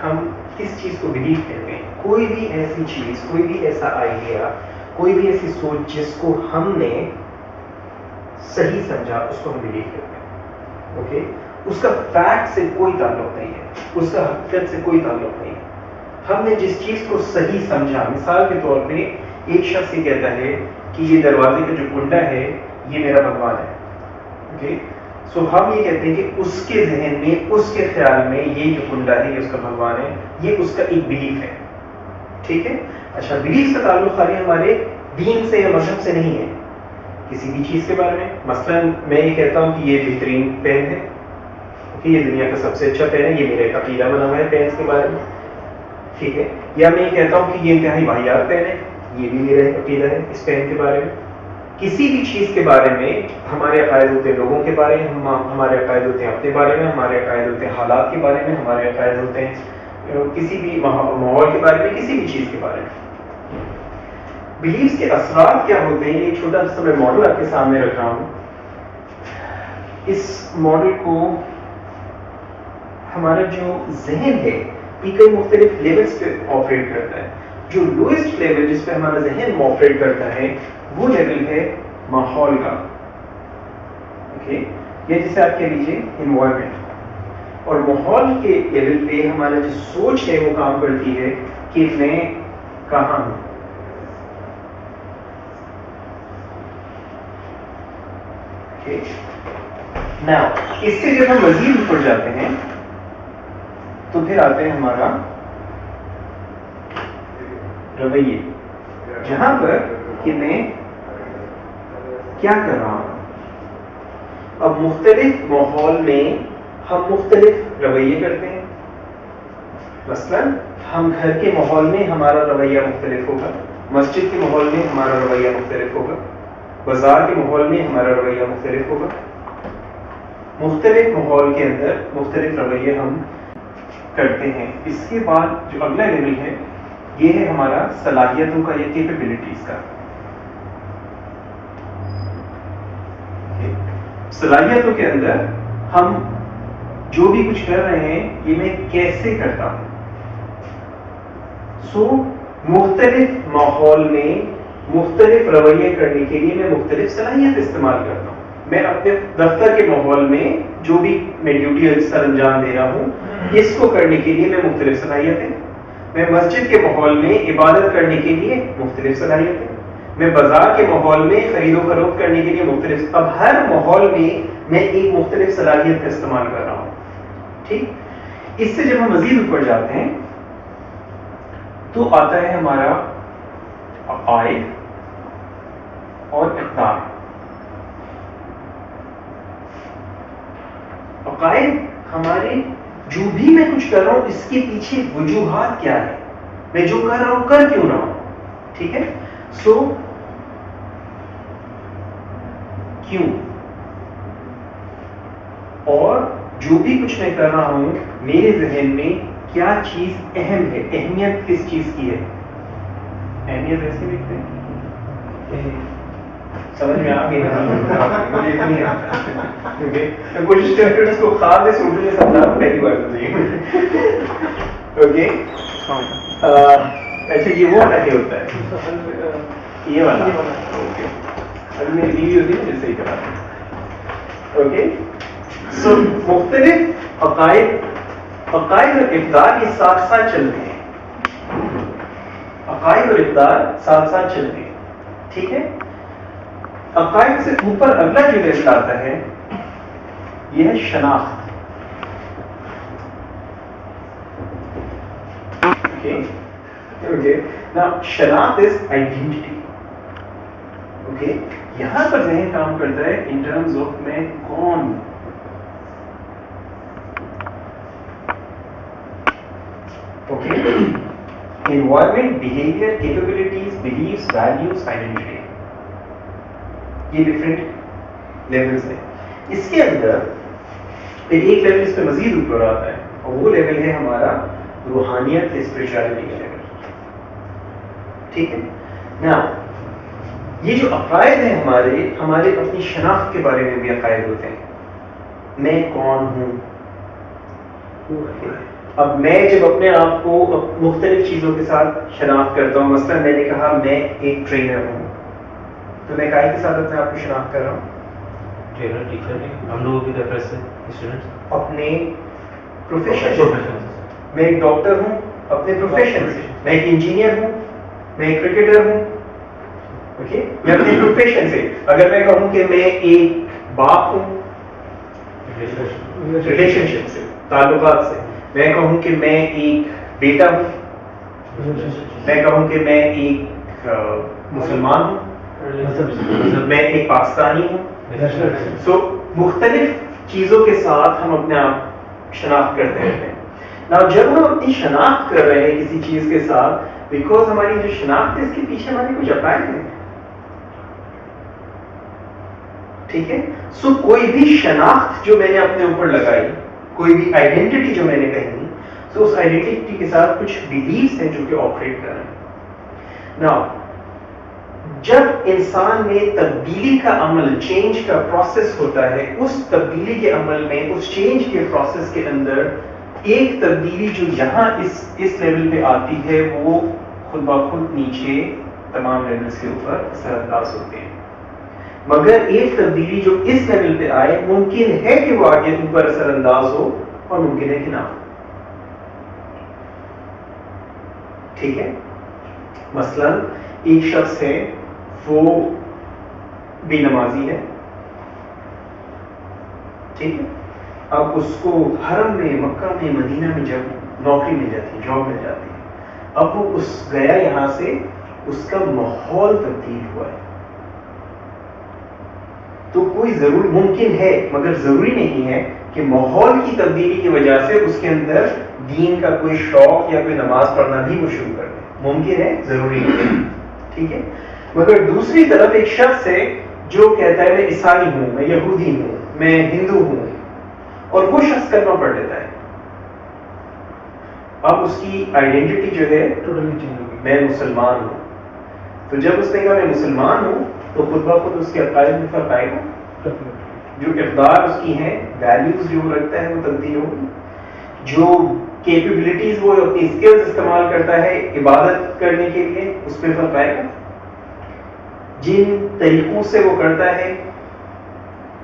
ہم کس چیز کو بلیو کرتے ہیں. کوئی بھی ایسی چیز, کوئی بھی ایسا آئیڈیا, کوئی بھی ایسی سوچ جس کو ہم نے صحیح سمجھا, اس کو ہم بلیو کرتے ہیں. اوکے, اس کا فیکٹ سے کوئی تعلق نہیں ہے, اس کا حقیقت سے کوئی تعلق نہیں ہے. ہم نے جس چیز کو صحیح سمجھا, مثال کے طور پہ ایک شخص یہ کہتا ہے کہ یہ دروازے کا جو کنڈا ہے یہ میرا بھگوان ہے. اوکے, سو ہم یہ کہتے ہیں کہ اس کے ذہن میں, اس کے خیال میں یہ جو کنڈا ہے یہ اس کا بھگوان ہے, یہ اس کا ایک بلیف ہے. ٹھیک ہے. اچھا, بلیف کا تعلق خالی ہمارے دین سے یا مذہب سے نہیں ہے, کسی بھی چیز کے بارے میں. مثلا میں یہ کہتا ہوں کہ یہ بہترین پین ہے, یہ دنیا کا سب سے اچھا پین ہے, یہ میرا ایک عقیدہ بنا ہوا ہے پینس کے بارے میں. ٹھیک ہے. یا میں یہ کہتا ہوں کہ یہ انتہائی واحد پین ہے, یہ بھی میرا ایک عقیدہ ہے اس پین کے بارے میں. کسی بھی چیز کے بارے میں ہمارے عقائد ہوتے ہیں لوگوں کے بارے میں, ہمارے عقائد ہوتے ہیں اپنے بارے میں, ہمارے عقائد ہوتے ہیں حالات کے بارے میں, ہمارے عقائد ہوتے ہیں کسی بھی ماحول کے بارے میں, کسی بھی چیز کے بارے میں. بلیفز کے اثرات کیا ہوتے ہیں, ایک چھوٹا سا میں ماڈل آپ کے سامنے رکھ رہا ہوں. اس ماڈل کو ہمارا جو ذہن ہے یہ کئی مختلف لیولز پہ آپریٹ کرتا ہے. جو لوئسٹ لیول جس پہ ہمارا ذہن آپریٹ کرتا ہے وہ لیول ہے ماحول کا. اوکے, یا جسے آپ کہہ لیجیے انوائرمنٹ. اور ماحول کے لیول پہ ہمارا جو سوچ ہے وہ کام کرتی ہے کہ میں کہاں ہوں. Now, اس سے جب ہم مزید اوپر جاتے ہیں تو پھر آتے ہیں ہمارا رویے, جہاں پر کہ میں کیا کر رہا ہوں. اب مختلف ماحول میں ہم مختلف رویے کرتے ہیں. مثلا ہم گھر کے ماحول میں ہمارا رویہ مختلف ہوگا, مسجد کے ماحول میں ہمارا رویہ مختلف ہوگا, بازار کے ماحول میں ہمارا رویہ مختلف ہوگا. مختلف ماحول کے اندر مختلف رویے ہم کرتے ہیں. اس کے بعد جو اگلا لیول ہے یہ ہے ہمارا صلاحیتوں کا یا کیپیبلٹیز کا. صلاحیتوں کے اندر ہم جو بھی کچھ کر رہے ہیں یہ میں کیسے کرتا ہوں. سو مختلف ماحول میں مختلف رویے کرنے کے لیے میں مختلف صلاحیت استعمال کرتا ہوں. میں اپنے دفتر کے ماحول میں جو بھی میں ڈیوٹی سر انجام دے رہا ہوں اس کو کرنے کے لیے میں مختلف صلاحیتیں. میں مسجد کے ماحول میں عبادت کرنے کے لیے مختلف صلاحیتیں. میں بازار کے ماحول میں خرید و فروخت کرنے کے لیے مختلف. اب ہر ماحول میں ایک مختلف صلاحیت کا استعمال کر رہا ہوں. ٹھیک. اس سے جب ہم مزید اوپر جاتے ہیں تو آتا ہے ہمارا عقائد اور اقدار. عقائد ہمارے جو بھی میں کچھ کر رہا ہوں اس کے پیچھے وجوہات کیا ہے, میں جو کر رہا ہوں کر کیوں رہا ہوں. ٹھیک ہے. سو کیوں, اور جو بھی کچھ میں کر رہا ہوں میرے ذہن میں کیا چیز اہم ہے, اہمیت کس چیز کی ہے. اہمیت ایسے لکھتے ہیں سمجھ میں آ گئی مجھے اتنی میں کوشش کر کے اس کو خواب میں سوچنے میں سمجھا پہلی بار اوکے. اچھا یہ وہ والا کیا ہوتا ہے, یہ والا اوکے. ابھی میری بیوی ہوتی ہے جیسے ہی کرا. اوکے. سو مختلف عقائد اور اقدار یہ ساتھ ساتھ چلتے ہیں. عقائد اور اقدار ساتھ ساتھ چلتے ہیں. ٹھیک ہے. عقائد سے اوپر اگلا جو لیول آتا ہے یہ ہے شناخت. Now, شناخت is identity. Okay? یہاں پر ذہن کام کرتا ہے in terms of میں کون ہوں. Okay? Environment, behavior, capabilities, beliefs, values, identity. یہ ڈفرینٹ لیولز ہیں. اس کے اندر پھر ایک لیول اس پہ مزید اوپر آتا ہے اور وہ لیول ہے ہمارا روحانیت, اسپرچولیٹی کا لیول. ٹھیک ہے نا. یہ جو عقائد ہیں ہمارے اپنی شناخت کے بارے میں بھی عقائد ہوتے ہیں. میں کون ہوں, اب میں جب اپنے آپ کو مختلف چیزوں کے ساتھ شناخت کرتا ہوں، مثلا میں نے کہا میں ایک ٹرینر ہوں، تو میں کائے کے ساتھ اپنے آپ کو شناخت کر رہا ہوں؟ ٹرینر، ٹیچر، ہم لوگوں کی طرف سے اسٹوڈنٹس اپنے پروفیشن سے. میں ایک ڈاکٹر ہوں اپنے پروفیشن سے، میں ایک انجینئر ہوں، میں ایک کرکٹر ہوں، اوکے، میں اپنے پروفیشن سے. اگر میں کہوں کہ میں ایک باپ ہوں، ریلیشن شپ سے، تعلقات سے. میں کہوں کہ میں ایک بیٹا ہوں، میں کہوں کہ میں ایک مسلمان ہوں، میں ایک پاکستانی ہوں. سو مختلف چیزوں کے ساتھ ہم اپنے آپ شناخت کرتے رہتے ہیں. Now, جب ہم اپنی شناخت کر رہے ہیں کسی چیز کے ساتھ، بیکاز ہماری جو شناخت ہے اس کے پیچھے ہماری کچھ عقائد ہیں، ٹھیک ہے. سو کوئی بھی شناخت جو میں نے اپنے اوپر لگائی، کوئی بھی آئیڈینٹی جو میں نے پہنی، تو اس آئیڈینٹی کے ساتھ کچھ بلیفز ہیں جو کہ آپریٹ کر رہے ہیں. Now, جب انسان میں تبدیلی کا عمل، چینج کا پروسیس ہوتا ہے، اس تبدیلی کے عمل میں، اس چینج کے پروسیس کے اندر ایک تبدیلی جو یہاں اس لیول پہ آتی ہے، وہ خود بخود نیچے تمام لیولز کے اوپر اثر انداز ہوتے ہیں. مگر ایک تبدیلی جو اس لیول پہ آئے، ممکن ہے کہ وہ آگے اوپر اثر انداز ہو اور ممکن ہے کہ نہ ہو. ٹھیک ہے. مثلا ایک شخص ہے، وہ بے نمازی ہے، ٹھیک ہے. اب اس کو حرم میں، مکہ میں، مدینہ میں جب نوکری مل جاتی ہے، جاب مل جاتی ہے، اب وہ گیا یہاں سے، اس کا ماحول تبدیل ہوا ہے. تو کوئی ضرور ممکن ہے مگر ضروری نہیں ہے کہ ماحول کی تبدیلی کی وجہ سے اس کے اندر دین کا کوئی شوق یا کوئی نماز پڑھنا بھی وہ شروع کر دے. ممکن ہے، ضروری نہیں ہے، ٹھیک ہے. مگر دوسری طرف ایک شخص ہے جو کہتا ہے میں عیسائی ہوں، میں یہودی ہوں، میں ہندو ہوں، اور وہ شخص کلمہ پڑھ لیتا ہے. اب اس کی آئیڈینٹی جو ہے ٹوٹلی چینج ہوگی. میں مسلمان ہوں. تو جب اس نے کہا میں مسلمان ہوں، تو خود بخود اس کے عقائد میں فرق آئے گا. جو اقدار اس کی ہیں، ویلیوز جو رکھتا ہے، وہ تبدیل ہوگی. جو کیپیبلٹیز وہ اپنی اسکلز استعمال کرتا ہے عبادت کرنے کے لیے، اس پہ فرق آئے گا. جن طریقوں سے وہ کرتا ہے،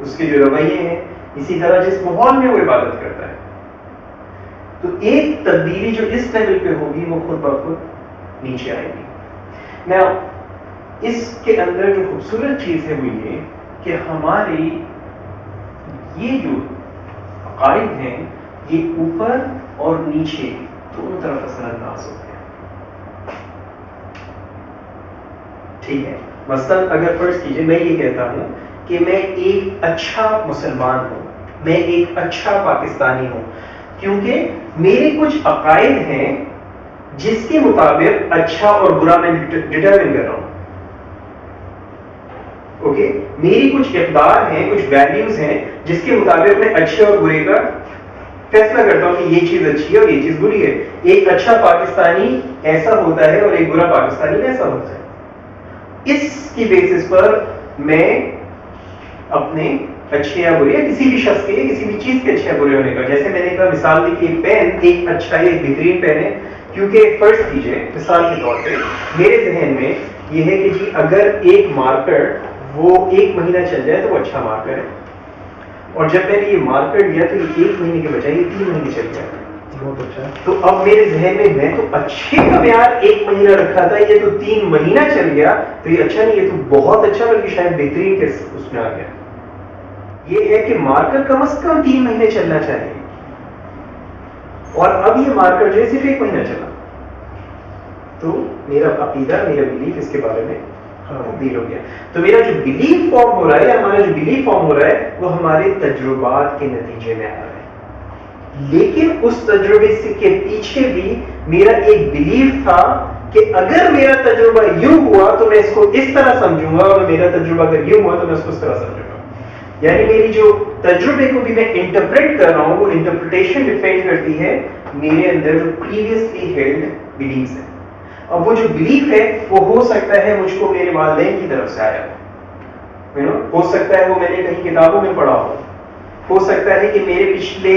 اس کے جو رویے ہیں، اسی طرح جس ماحول میں وہ عبادت کرتا ہے. تو ایک تبدیلی جو اس لیول پہ ہوگی، وہ خود بخود نیچے آئے گی. Now, اس کے اندر جو خوبصورت چیز ہے وہ یہ کہ ہماری یہ جو عقائد ہیں، یہ اوپر اور نیچے دونوں طرف اثر انداز ہوتے ہیں. ٹھیک ہے. مثلا اگر فرض کیجیے میں یہ کہتا ہوں کہ میں ایک اچھا مسلمان ہوں، میں ایک اچھا پاکستانی ہوں، کیونکہ میرے کچھ عقائد ہیں جس کے مطابق اچھا اور برا میں ڈٹرمن کر رہا ہوں. اوکے، میری کچھ اقدار ہیں، کچھ ویلیوز ہیں جس کے مطابق میں اچھے اور برے کا فیصلہ کرتا ہوں کہ یہ چیز اچھی ہے اور یہ چیز بری ہے. ایک اچھا پاکستانی ایسا ہوتا ہے اور ایک برا پاکستانی ایسا ہوتا ہے. اس کی بیسس پر میں اپنے اچھے یا برے، یا کسی بھی شخص کے، کسی بھی چیز کے اچھے یا برے ہونے کا، جیسے میں نے کہا مثال دی کہ پین ایک اچھا ہے، ایک بہترین پین ہے، کیونکہ فرض کیجئے مثال کے طور پہ میرے ذہن میں یہ ہے کہ جی اگر ایک مارکر وہ 1 مہینہ چل جائے تو وہ اچھا مارکر ہے، اور جب میں نے یہ مارکر لیا تو یہ 1 مہینے کے بجائے یہ 3 مہینے چل گیا. بہت اچھا. تو اب میرے ذہن میں تو اچھے کا معیار 1 مہینہ رکھا تھا، یہ تو 3 مہینہ چل گیا، تو یہ اچھا نہیں، یہ تو بہت اچھا بلکہ شاید بہترین کے اس میں آ گیا. یہ ہے کہ مارکر کم از کم 3 مہینے چلنا چاہیے، اور اب یہ مارکر جو ہے صرف 1 مہینہ چلا. تو میرا عقیدہ، میرا بلیف اس کے بارے میں تبدیل ہو گیا. تو میرا جو بلیف فارم ہو رہا ہے، ہمارا جو بلیف فارم ہو رہا ہے، وہ ہمارے تجربات کے نتیجے میں آ رہا ہے. لیکن اس تجربے کے پیچھے بھی میرا ایک بلیف تھا کہ اگر میرا تجربہ یوں ہوا تو میں اس کو اس طرح سمجھوں گا، اور میرا تجربہ اگر یوں ہوا تو میں اس کو اس طرح سمجھوں گا. یعنی میری جو تجربے کو بھی میں انٹرپریٹ کر رہا ہوں، وہ انٹرپریٹیشن ڈیپینڈ کرتی ہے میرے اندر جو پریویسلی ہیلڈ بلیفز ہیں. اور وہ جو بلیف ہے وہ ہو سکتا ہے مجھ کو میرے والدین کی طرف سے آیا ہو سکتا ہے وہ میں نے کہیں کتابوں میں پڑھا ہو سکتا ہے کہ میرے پچھلے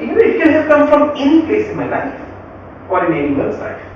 you know, it can have come from any place in my life or in anyone's life.